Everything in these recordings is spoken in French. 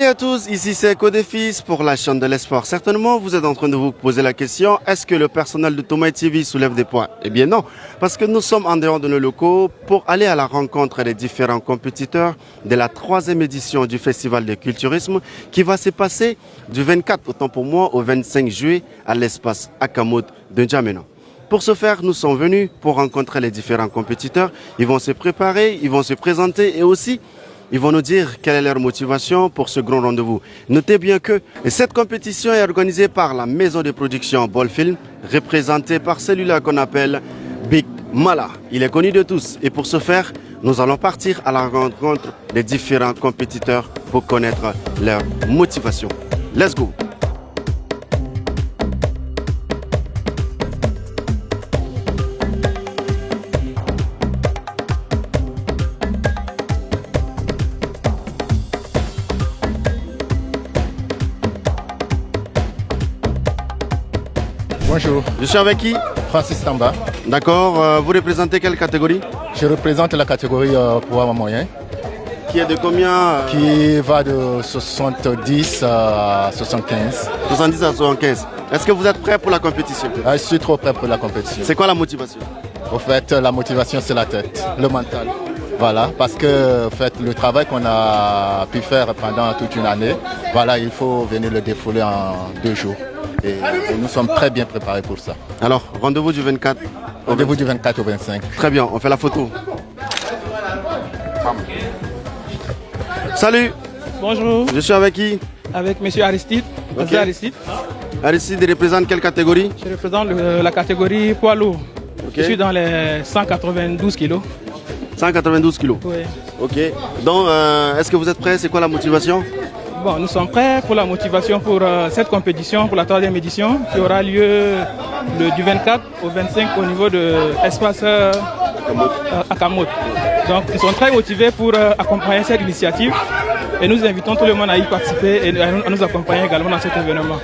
Bonjour à tous, ici c'est Codefis pour la chaîne de l'Espoir. Certainement, vous êtes en train de vous poser la question, est-ce que le personnel de Thomas TV soulève des points? Eh bien non, parce que nous sommes en dehors de nos locaux pour aller à la rencontre des différents compétiteurs de la 3e édition du Festival de Culturisme qui va se passer du 24, autant pour moi, au 25 juillet à l'espace Akamout de N'Djamena. Pour ce faire, nous sommes venus pour rencontrer les différents compétiteurs. Ils vont se préparer, ils vont se présenter et aussi ils vont nous dire quelle est leur motivation pour ce grand rendez-vous. Notez bien que cette compétition est organisée par la maison de production Bolfilm, représentée par celui-là qu'on appelle Big Mala. Il est connu de tous et pour ce faire, nous allons partir à la rencontre des différents compétiteurs pour connaître leur motivation. Let's go! Bonjour, Je suis avec qui? Francis Tamba. D'accord, vous représentez quelle catégorie? Je représente la catégorie poids moyen Qui est de combien? qui va de 70 à 75. 70 à 75. Est-ce que vous êtes prêt pour la compétition? Je suis trop prêt pour la compétition. C'est quoi la motivation? Au fait, la motivation, c'est la tête, le mental. Voilà, parce que en fait, le travail qu'on a pu faire pendant toute une année, voilà, il faut venir le défouler en 2 jours. Et nous sommes très bien préparés pour ça. Alors, rendez-vous du 24 au Rendez-vous du 24 au 25. Très bien, on fait la photo. Salut, Bonjour, je suis avec qui? avec M. Aristide. Ok. Aristide. Aristide représente quelle catégorie? Je représente la catégorie poids lourd. Ok. Je suis dans les 192 kilos. 192 kilos. Oui. Ok. Donc, est-ce que vous êtes prêts? C'est quoi la motivation? Bon, nous sommes prêts pour la motivation pour cette compétition, pour la 3e édition, qui aura lieu du 24 au 25 au niveau de l'espace Akamout. Donc, ils sont très motivés pour accompagner cette initiative et nous invitons tout le monde à y participer et à nous accompagner également dans cet événement.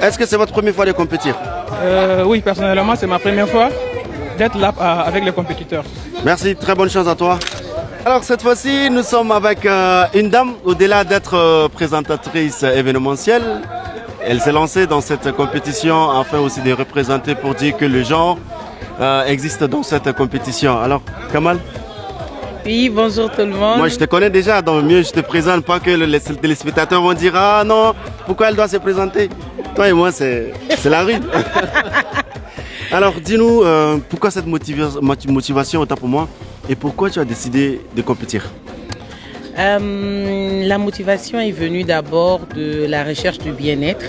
Est-ce que c'est votre première fois de compétir? Oui, personnellement, c'est ma première fois d'être là avec les compétiteurs. Merci, très bonne chance à toi. Alors cette fois-ci, nous sommes avec une dame, au-delà d'être présentatrice événementielle, elle s'est lancée dans cette compétition afin aussi de représenter pour dire que le genre existe dans cette compétition. Alors, Kamal, Oui, bonjour tout le monde. moi je te connais déjà, donc mieux je te présente, pas que les téléspectateurs vont dire « Ah non, pourquoi elle doit se présenter ?» Toi et moi, c'est la rue. Alors, dis-nous, pourquoi cette motivation autant pour moi et pourquoi tu as décidé de compétir? La motivation est venue d'abord de la recherche du bien-être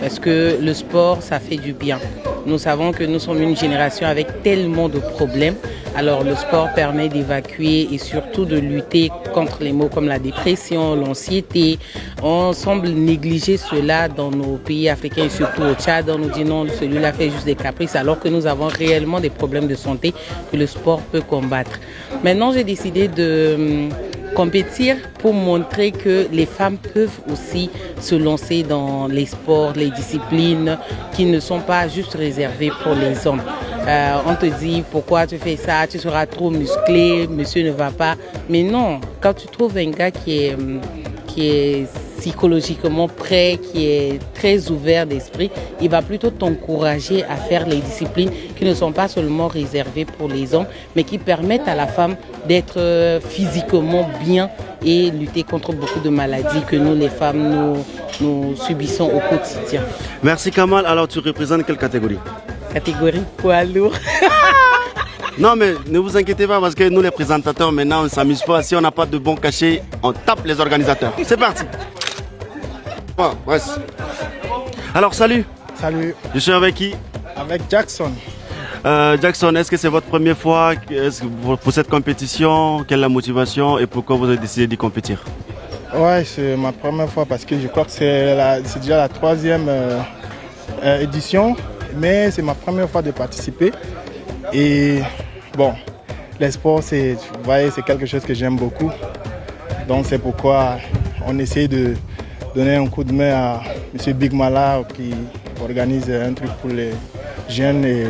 parce que le sport, ça fait du bien. Nous savons que nous sommes une génération avec tellement de problèmes. Alors le sport permet d'évacuer et surtout de lutter contre les maux comme la dépression, l'anxiété. On semble négliger cela dans nos pays africains et surtout au Tchad. On nous dit non, celui-là fait juste des caprices alors que nous avons réellement des problèmes de santé que le sport peut combattre. Maintenant, j'ai décidé de compétir pour montrer que les femmes peuvent aussi se lancer dans les sports, les disciplines qui ne sont pas juste réservées pour les hommes. On te dit pourquoi tu fais ça, tu seras trop musclé, monsieur ne va pas. Mais non, quand tu trouves un gars qui est psychologiquement prêt, qui est très ouvert d'esprit, il va plutôt t'encourager à faire les disciplines qui ne sont pas seulement réservées pour les hommes, mais qui permettent à la femme d'être physiquement bien et lutter contre beaucoup de maladies que nous, les femmes, nous subissons au quotidien. Merci Kamal, alors tu représentes quelle catégorie? Catégorie poids lourd. Non mais ne vous inquiétez pas parce que nous les présentateurs maintenant on ne s'amuse pas. Si on n'a pas de bon cachet, on tape les organisateurs. C'est parti. Bon, bref. Alors salut, Salut, je suis avec qui? avec Jackson. Jackson, est-ce que c'est votre première fois pour cette compétition? Quelle est la motivation et pourquoi vous avez décidé d'y compétir? Ouais, c'est ma première fois parce que je crois que c'est déjà la 3e édition, mais c'est ma première fois de participer. Et bon, les sports, c'est quelque chose que j'aime beaucoup. Donc c'est pourquoi on essaie de donner un coup de main à M. Big Mala qui organise un truc pour les jeunes. Et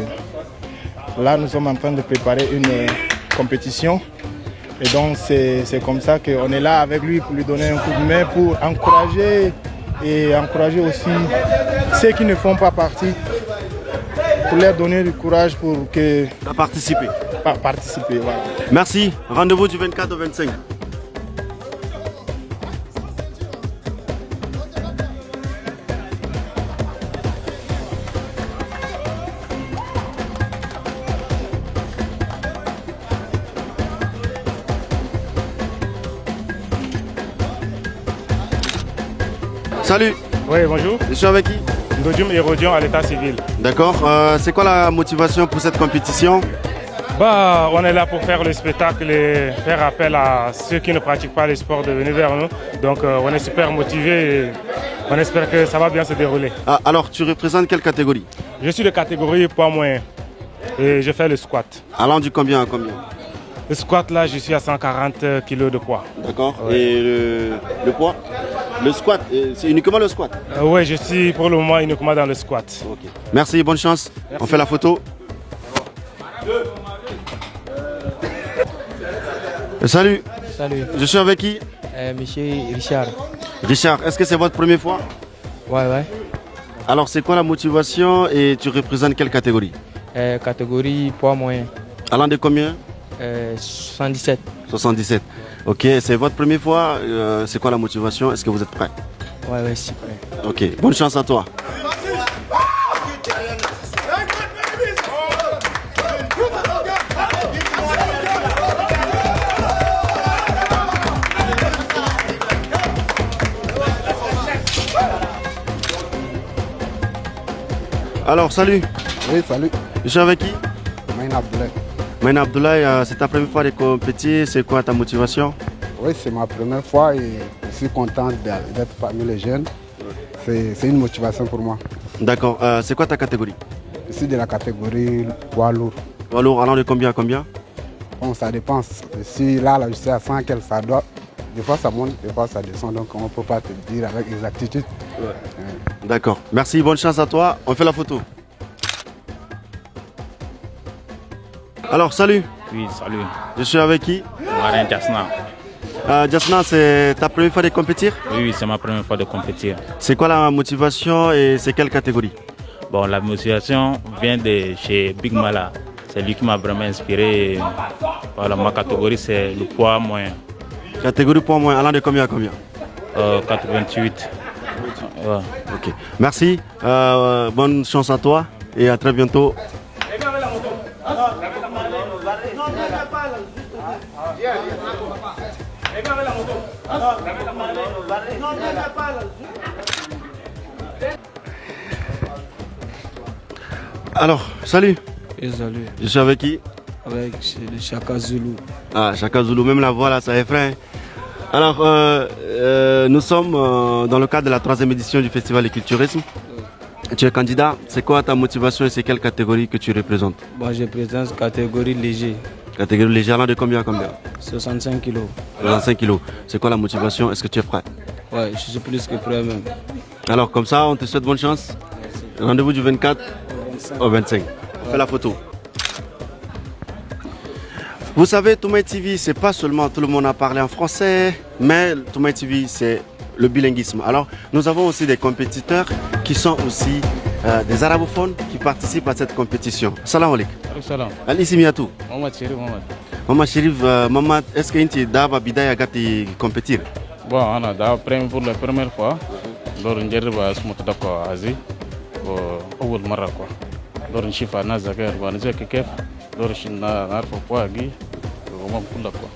là, nous sommes en train de préparer une compétition Et donc c'est comme ça qu'on est là avec lui pour lui donner un coup de main, pour encourager et encourager aussi ceux qui ne font pas partie, pour leur donner du courage pour que... Participer. Participer, voilà. Merci. Rendez-vous du 24 au 25. Salut, Oui, bonjour. je suis avec qui? Ndodium Hérodion à l'état civil. D'accord. C'est quoi la motivation pour cette compétition? Bah, on est là pour faire le spectacle et faire appel à ceux qui ne pratiquent pas le sport de venir vers nous. Donc on est super motivés et on espère que ça va bien se dérouler. Ah, alors, tu représentes quelle catégorie? Je suis de catégorie poids moyen et je fais le squat. Allant du combien à combien? Le squat là, je suis à 140 kg de poids. D'accord. Et le poids? Le squat, c'est uniquement le squat? Oui, je suis pour le moment uniquement dans le squat. Ok. Merci, bonne chance. Merci. On fait la photo. Salut, Salut, je suis avec qui? monsieur Richard. Richard, est-ce que c'est votre première fois? Ouais. Alors, c'est quoi la motivation et tu représentes quelle catégorie? Catégorie poids moyen. Allant de combien? 77. 77. Ok, c'est votre première fois. C'est quoi la motivation? Est-ce que vous êtes prêt? Ouais, c'est prêt. Ok, bonne chance à toi. Alors, salut, Oui, salut. je suis avec qui? Maïna Abdoulaye. Maïna Abdoulaye, c'est ta première fois de compétir. C'est quoi ta motivation? Oui, c'est ma première fois et je suis content d'être parmi les jeunes. C'est une motivation pour moi. D'accord, c'est quoi ta catégorie? Je suis de la catégorie poids lourd. Poids lourd, allant de combien à combien? Bon, ça dépend. Je suis là, je suis à 100 quel ça doit. Des fois ça monte, des fois ça descend, donc on ne peut pas te dire avec exactitude. D'accord, merci, bonne chance à toi. On fait la photo. Alors, salut, Oui, salut. je suis avec qui? Marin Jasna. Jasna, c'est ta première fois de compétir? Oui, c'est ma première fois de compétir. C'est quoi la motivation et c'est quelle catégorie? Bon, la motivation vient de chez Big Mala. C'est lui qui m'a vraiment inspiré. Voilà, ma catégorie, c'est le poids moyen. Catégorie poids moins, allant de combien à combien? 88. Ouais. Ok, merci, bonne chance à toi et à très bientôt. Alors, salut, Et salut, je suis avec qui? avec le Chaka Zulu. Ah, Chaka Zulu, même la voix là, ça effraie. Alors, nous sommes dans le cadre de la 3e édition du Festival du Culturisme. Tu es candidat, c'est quoi ta motivation et c'est quelle catégorie que tu représentes? Moi, je présente catégorie léger, Catégorie légère, allant de combien à combien? 65 kg. 25 kilos. C'est quoi la motivation? Est-ce que tu es prêt? Ouais, je suis plus que prêt même. Alors, comme ça, on te souhaite bonne chance. Rendez-vous du 24 au 25. On fait la photo. Vous savez, Toumaï TV, c'est pas seulement tout le monde a parlé en français, mais Toumaï TV, c'est le bilinguisme. Alors, nous avons aussi des compétiteurs qui sont aussi des arabophones qui participent à cette compétition. Salam alaikum. Salam. Alice Miatou. Mohamed Chérif Mohamed. Maman Chérif, maman, est-ce que tu as bidaya gati compétir? Bon, on a d'abord pour la première fois. Lors de l'Injeriba, je suis d'accord Asie. Au Maroc. Lors de Chifa, Nazaker, Banzé, Kekef. Lors de China, Narfo Poagi. Comment pour la quoi?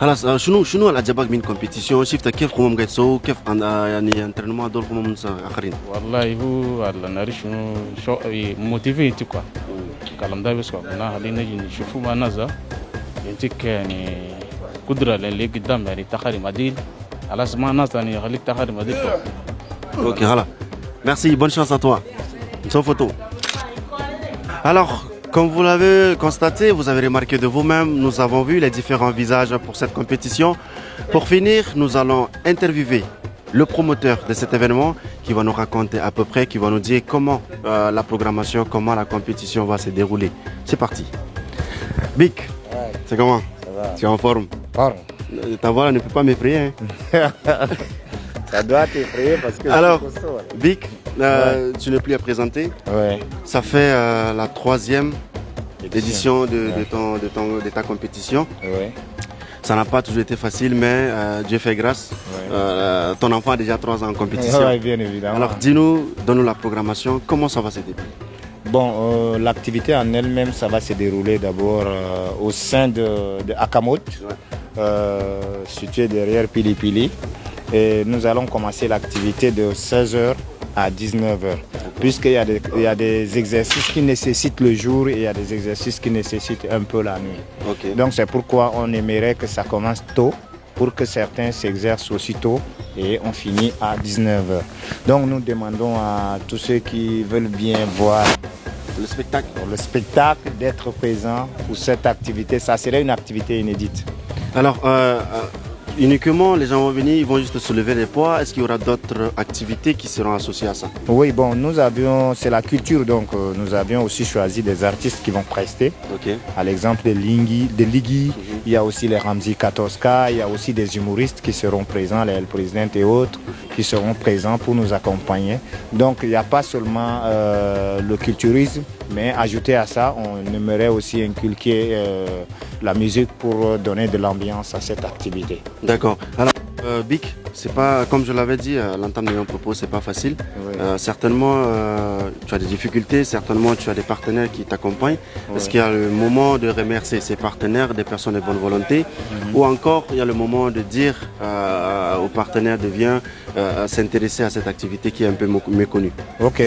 خلاص شنو العجبك من كومبيتيشن شفت كيف قوم قيسو كيف يعني انترينمون دول قوم اخرين والله هو على ناري شنو شو موتيفي تكوا كلام ده بس كنا هلين نجي نشوفوا ما نزا ينتك يعني قدرة اللي قدام يعني تخاري مديد على اسمها ناس يعني خليك تخاري مديد. Ok, voilà. Merci, bonne chance à toi. Sans photo. Alors, comme vous l'avez constaté, vous avez remarqué de vous-même, nous avons vu les différents visages pour cette compétition. Pour finir, nous allons interviewer le promoteur de cet événement qui va nous raconter à peu près, qui va nous dire comment la programmation, comment la compétition va se dérouler. C'est parti. Big, c'est comment? Ça va. Tu es en forme? Pardon. Ta voix là, ne peut pas m'effrayer. Hein. Ça doit t'effrayer parce que... Alors, Vic, tu n'es plus à présenter. Ouais. Ça fait la 3e édition de ta compétition. Ouais. Ça n'a pas toujours été facile, mais Dieu fait grâce. Ouais. Ton enfant a déjà 3 ans en compétition. Ouais, bien évidemment. Alors, donne-nous la programmation. Comment ça va se dérouler? Bon, l'activité en elle-même, ça va se dérouler d'abord au sein de Akamot, situé derrière Pili Pili. Et nous allons commencer l'activité de 16h à 19h. Puisqu'il y a des exercices qui nécessitent le jour et il y a des exercices qui nécessitent un peu la nuit. Okay. Donc c'est pourquoi on aimerait que ça commence tôt pour que certains s'exercent aussitôt et on finit à 19h. Donc nous demandons à tous ceux qui veulent bien voir le spectacle d'être présents pour cette activité. Ça serait une activité inédite. Alors, uniquement, les gens vont venir, ils vont juste soulever les poids. Est-ce qu'il y aura d'autres activités qui seront associées à ça? Oui, bon, c'est la culture, donc nous avions aussi choisi des artistes qui vont prester. Okay. À l'exemple de Ligui, il y a aussi les Ramzi 14K, il y a aussi des humoristes qui seront présents, les El President et autres, qui seront présents pour nous accompagner. Donc il n'y a pas seulement le culturisme, mais ajouté à ça, on aimerait aussi inculquer la musique pour donner de l'ambiance à cette activité. D'accord. Alors, Bic, c'est pas, comme je l'avais dit à l'entame de mon propos, c'est pas facile. Oui. Certainement, tu as des difficultés, certainement tu as des partenaires qui t'accompagnent. Oui. Est-ce qu'il y a le moment de remercier ces partenaires, des personnes de bonne volonté, ou encore il y a le moment de dire aux partenaires de bien s'intéresser à cette activité qui est un peu méconnue? Ok.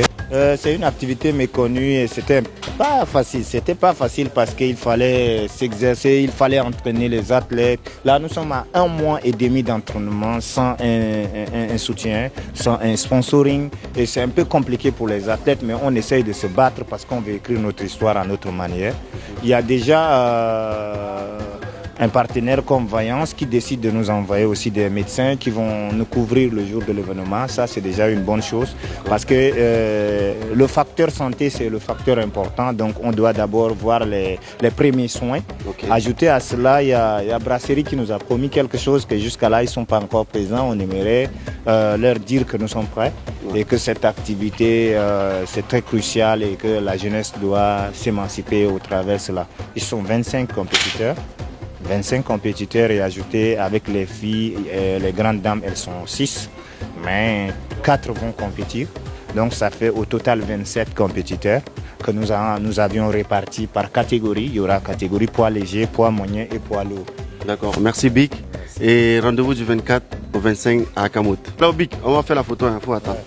C'est une activité méconnue et c'était pas facile. C'était pas facile parce qu'il fallait s'exercer, il fallait entraîner les athlètes. Là, nous sommes à 1 mois et demi d'entraînement sans un soutien, sans un sponsoring. Et c'est un peu compliqué pour les athlètes, mais on essaye de se battre parce qu'on veut écrire notre histoire à notre manière. Il y a déjà un partenaire comme Vaillance qui décide de nous envoyer aussi des médecins qui vont nous couvrir le jour de l'événement. Ça, c'est déjà une bonne chose parce que le facteur santé, c'est le facteur important. Donc, on doit d'abord voir les premiers soins. Okay. Ajouté à cela, il y a Brasserie qui nous a promis quelque chose que jusqu'à là, ils ne sont pas encore présents. On aimerait leur dire que nous sommes prêts et que cette activité, c'est très crucial et que la jeunesse doit s'émanciper au travers de cela. Ils sont 25 compétiteurs. 25 compétiteurs et ajoutés avec les filles, les grandes dames, elles sont 6, mais 4 vont compétir. Donc ça fait au total 27 compétiteurs que nous avions répartis par catégorie. Il y aura catégorie poids léger, poids moyen et poids lourd. D'accord, merci Bic. Et rendez-vous du 24 au 25 à Akamot. Alors Bic, on va faire la photo, il faut attendre.